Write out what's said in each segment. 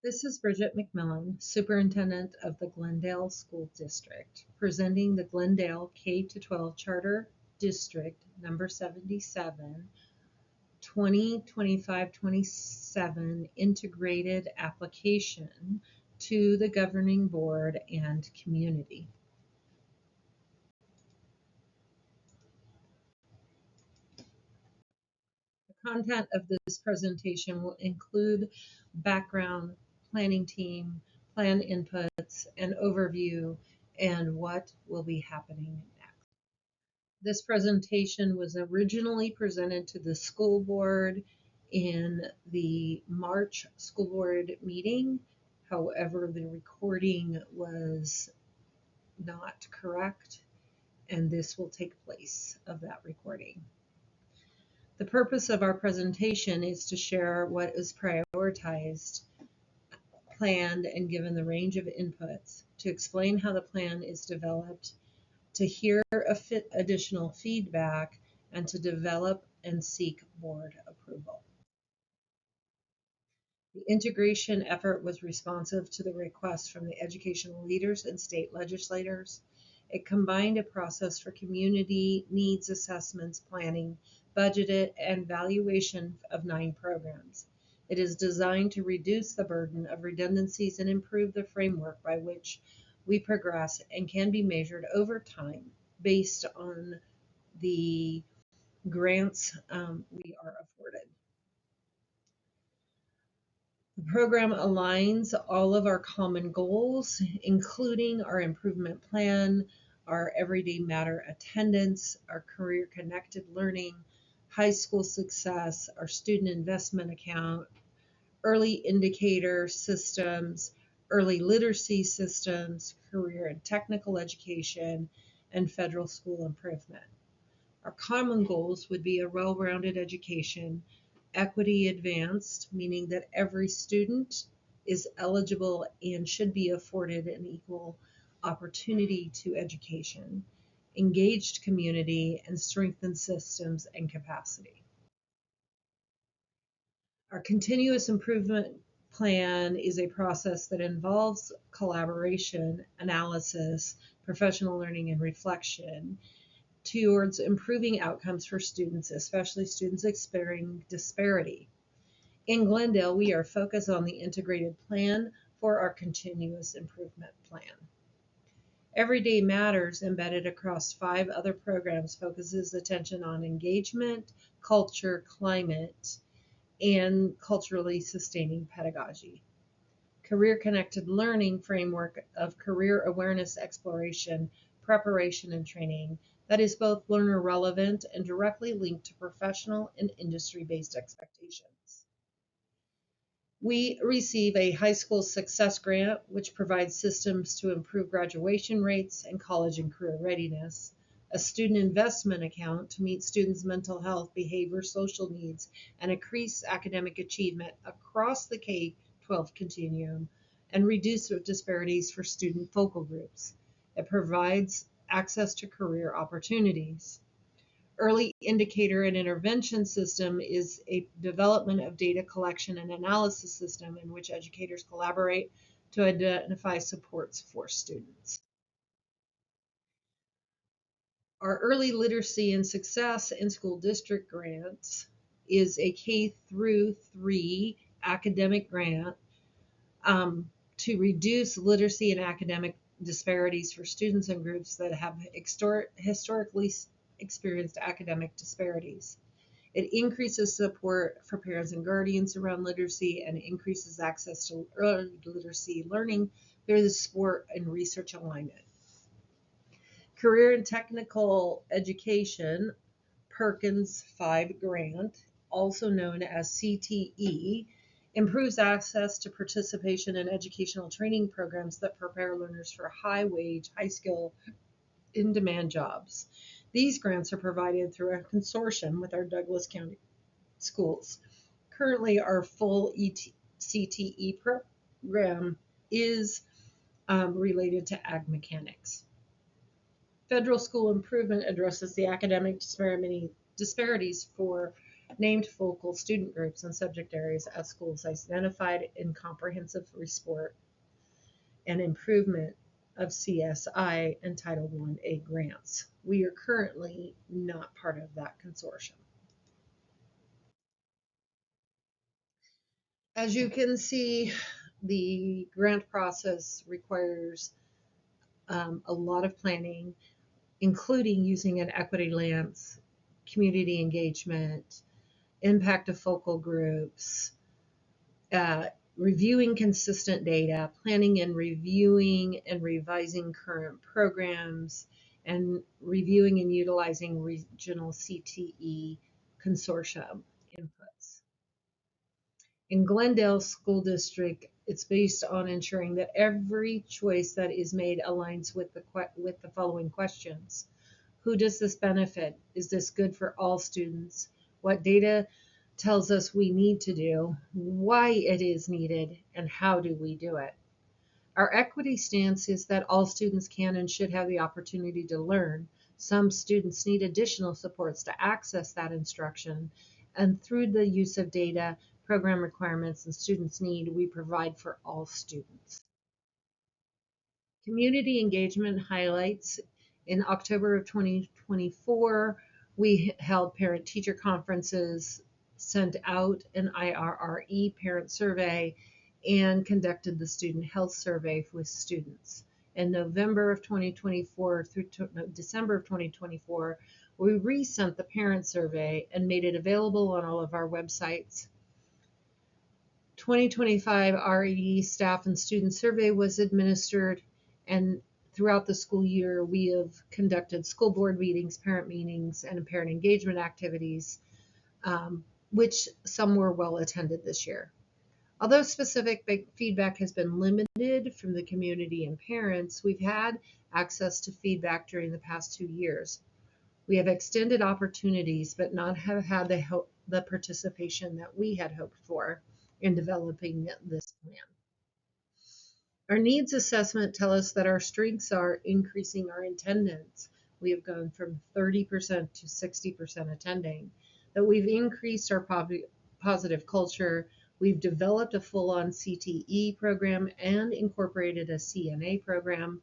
This is Bridget McMillan, Superintendent of the Glendale School District, presenting the Glendale K-12 Charter District Number 77, 2025-27 integrated application to the governing board and community. The content of this presentation will include background, planning team, plan inputs, and overview, and what will be happening next. This presentation was originally presented to the school board in the March school board meeting. However, the recording was not correct, and this will take place of that recording. The purpose of our presentation is to share what is prioritized, planned, and given the range of inputs, to explain how the plan is developed, to hear additional feedback, and to develop and seek board approval. The integration effort was responsive to the requests from the educational leaders and state legislators. It combined a process for community needs assessments, planning, budgeted, and valuation of 9 programs. It is designed to reduce the burden of redundancies and improve the framework by which we progress and can be measured over time based on the grants we are afforded. The program aligns all of our common goals, including our improvement plan, our everyday matter attendance, our career connected learning, high school success, our student investment account, early indicator systems, early literacy systems, career and technical education, and federal school improvement. Our common goals would be a well-rounded education, equity advanced, meaning that every student is eligible and should be afforded an equal opportunity to education, engaged community, and strengthened systems and capacity. Our continuous improvement plan is a process that involves collaboration, analysis, professional learning, and reflection towards improving outcomes for students, especially students experiencing disparity. In Glendale, we are focused on the integrated plan for our continuous improvement plan. Everyday Matters, embedded across 5 other programs, focuses attention on engagement, culture, climate, and culturally sustaining pedagogy. Career Connected Learning framework of career awareness exploration, preparation, and training that is both learner relevant and directly linked to professional and industry-based expectations. We receive a high school success grant, which provides systems to improve graduation rates and college and career readiness, a student investment account to meet students' mental health, behavior, social needs, and increase academic achievement across the K-12 continuum, and reduce disparities for student focal groups. It provides access to career opportunities. Early indicator and intervention system is a development of data collection and analysis system in which educators collaborate to identify supports for students. Our early literacy and success in school district grants is a K through 3 academic grant to reduce literacy and academic disparities for students and groups that have historically experienced academic disparities. It increases support for parents and guardians around literacy and increases access to early literacy learning through the support and research alignment. Career and Technical Education Perkins 5 grant, also known as CTE, improves access to participation in educational training programs that prepare learners for high wage, high skill, in demand jobs. These grants are provided through a consortium with our Douglas County schools. Currently, our full CTE program is related to ag mechanics. Federal school improvement addresses the academic disparities for named focal student groups and subject areas at schools identified in comprehensive report and improvement of CSI and Title I-A grants. We are currently not part of that consortium. As you can see, the grant process requires a lot of planning, including using an equity lens, community engagement, impact of focal groups, uh, reviewing consistent data, planning and reviewing and revising current programs, and reviewing and utilizing regional CTE consortium inputs. In Glendale School District, it's based on ensuring that every choice that is made aligns with the following questions. Who does this benefit? Is this good for all students? What data tells us we need to do, why it is needed, and how do we do it? Our equity stance is that all students can and should have the opportunity to learn. Some students need additional supports to access that instruction, and through the use of data, program requirements, and students' need, we provide for all students. Community engagement highlights. In October of 2024, we held parent-teacher conferences, sent out an IRRE parent survey, and conducted the student health survey with students. In November of 2024 through December of 2024, we resent the parent survey and made it available on all of our websites. 2025 RE staff and student survey was administered, and throughout the school year, we have conducted school board meetings, parent meetings, and parent engagement activities, which some were well attended this year. Although specific feedback has been limited from the community and parents, we've had access to feedback during the past 2 years. We have extended opportunities, but not have had the participation that we had hoped for in developing this plan. Our needs assessment tell us that our strengths are increasing our attendance. We have gone from 30% to 60% attending, that we've increased our positive culture. We've developed a full-on CTE program and incorporated a CNA program,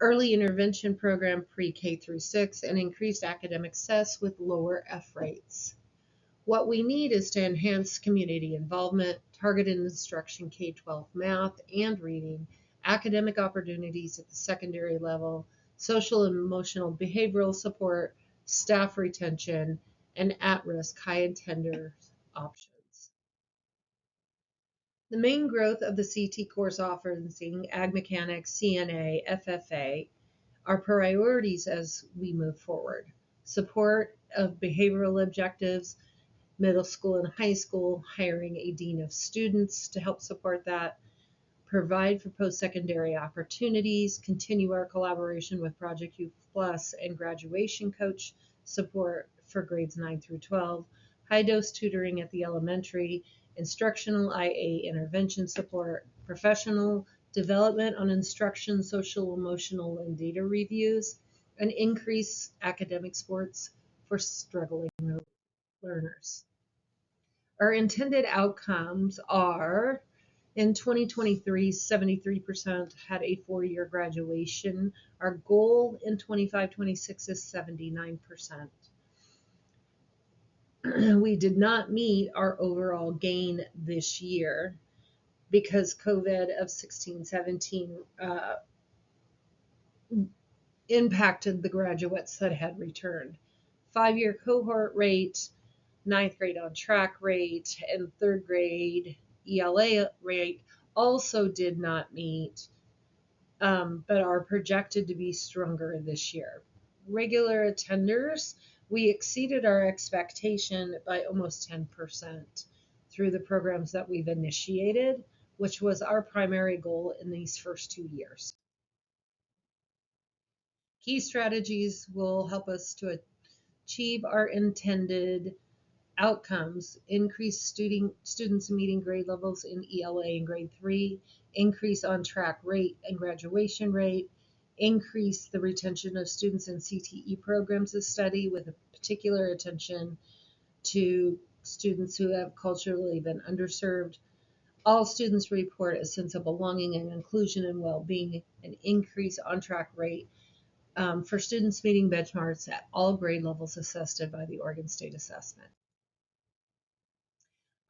early intervention program pre-K through 6, and increased academic success with lower F rates. What we need is to enhance community involvement, targeted instruction K-12 math and reading, academic opportunities at the secondary level, social and emotional behavioral support, staff retention, and at-risk high attender options. The main growth of the CT course offerings, Ag Mechanics, CNA, FFA, are priorities as we move forward. Support of behavioral objectives, middle school and high school, hiring a dean of students to help support that, provide for post-secondary opportunities, continue our collaboration with Project Youth Plus and graduation coach support for grades 9 through 12, high dose tutoring at the elementary, instructional IA intervention support, professional development on instruction, social, emotional, and data reviews, and increase academic sports for struggling learners. Our intended outcomes are in 2023, 73% had a 4-year graduation. Our goal in 25-26 is 79%. We did not meet our overall gain this year because COVID of 16-17 impacted the graduates that had returned. 5-year cohort rate, 9th grade on track rate, and 3rd grade ELA rate also did not meet, but are projected to be stronger this year. Regular attenders, we exceeded our expectation by almost 10% through the programs that we've initiated, which was our primary goal in these first 2 years. Key strategies will help us to achieve our intended outcomes: increase students meeting grade levels in ELA in grade 3, increase on-track rate and graduation rate, increase the retention of students in CTE programs of study with a particular attention to students who have culturally been underserved. All students report a sense of belonging and inclusion and well-being, an increase on track rate for students meeting benchmarks at all grade levels assessed by the Oregon State Assessment.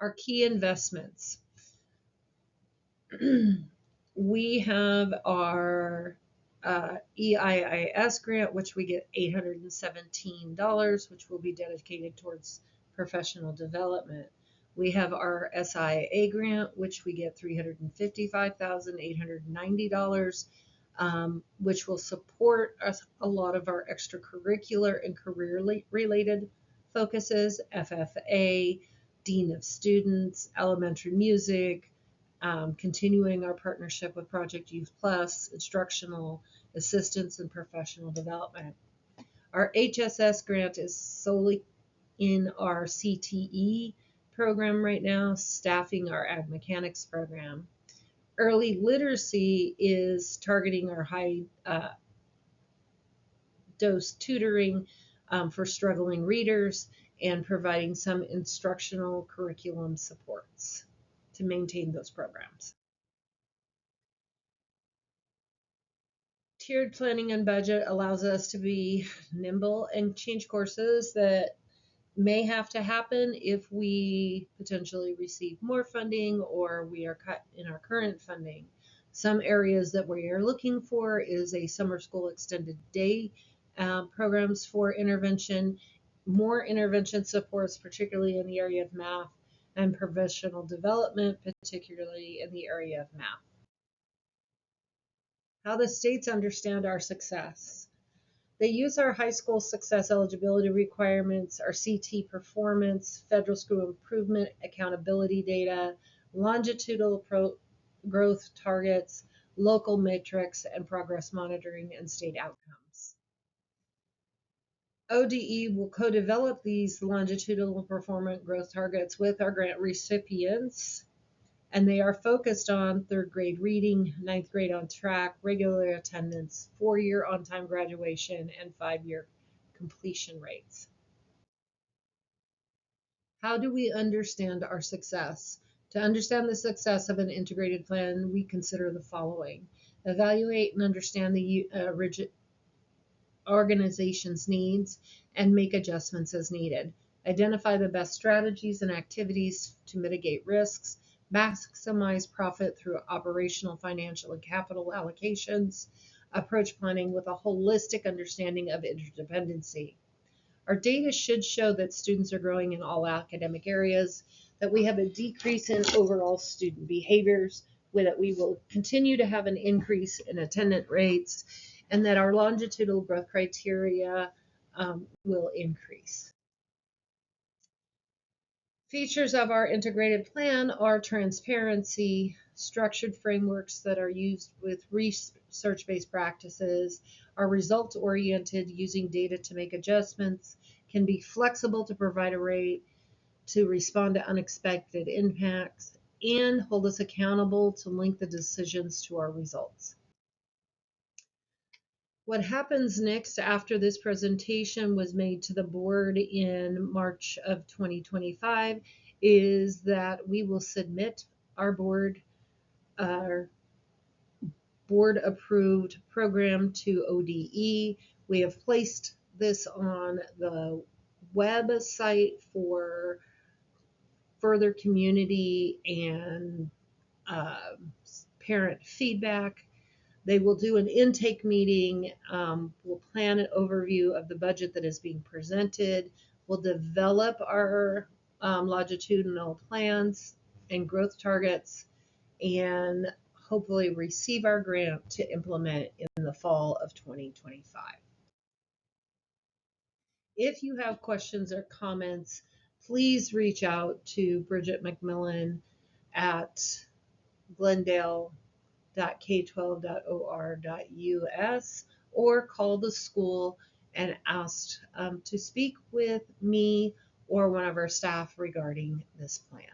Our key investments. We have our EIIS grant, which we get $817, which will be dedicated towards professional development. We have our SIA grant, which we get $355,890, which will support us a lot of our extracurricular and career-related focuses, FFA, Dean of Students, elementary music, continuing our partnership with Project Youth Plus, instructional assistance, and professional development. Our HSS grant is solely in our CTE program right now, staffing our ag mechanics program. Early literacy is targeting our high dose tutoring for struggling readers and providing some instructional curriculum supports to maintain those programs. Tiered planning and budget allows us to be nimble and change courses that may have to happen if we potentially receive more funding or we are cut in our current funding. Some areas that we are looking for is a summer school extended day programs for intervention, more intervention supports, particularly in the area of math, and professional development, particularly in the area of math. How the states understand our success. They use our high school success eligibility requirements, our CT performance, federal school improvement accountability data, longitudinal growth targets, local metrics, and progress monitoring and state outcomes. ODE will co-develop these longitudinal performance growth targets with our grant recipients, and they are focused on third grade reading, ninth grade on track, regular attendance, 4-year on-time graduation, and 5-year completion rates. How do we understand our success? To understand the success of an integrated plan, we consider the following. Evaluate and understand the organization's needs and make adjustments as needed. Identify the best strategies and activities to mitigate risks. Maximize profit through operational, financial, and capital allocations. Approach planning with a holistic understanding of interdependency. Our data should show that students are growing in all academic areas, that we have a decrease in overall student behaviors, that we will continue to have an increase in attendance rates, and that our longitudinal growth criteria will increase. Features of our integrated plan are transparency, structured frameworks that are used with research-based practices, are results-oriented, using data to make adjustments, can be flexible to provide a rate, to respond to unexpected impacts, and hold us accountable to link the decisions to our results. What happens next after this presentation was made to the board in March of 2025 is that we will submit our board approved program to ODE. We have placed this on the website for further community and parent feedback. They will do an intake meeting. We'll plan an overview of the budget that is being presented. We'll develop our longitudinal plans and growth targets, and hopefully receive our grant to implement in the fall of 2025. If you have questions or comments, please reach out to Bridget McMillan at glendale.k12.or.us or call the school and ask to speak with me or one of our staff regarding this plan.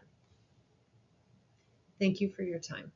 Thank you for your time.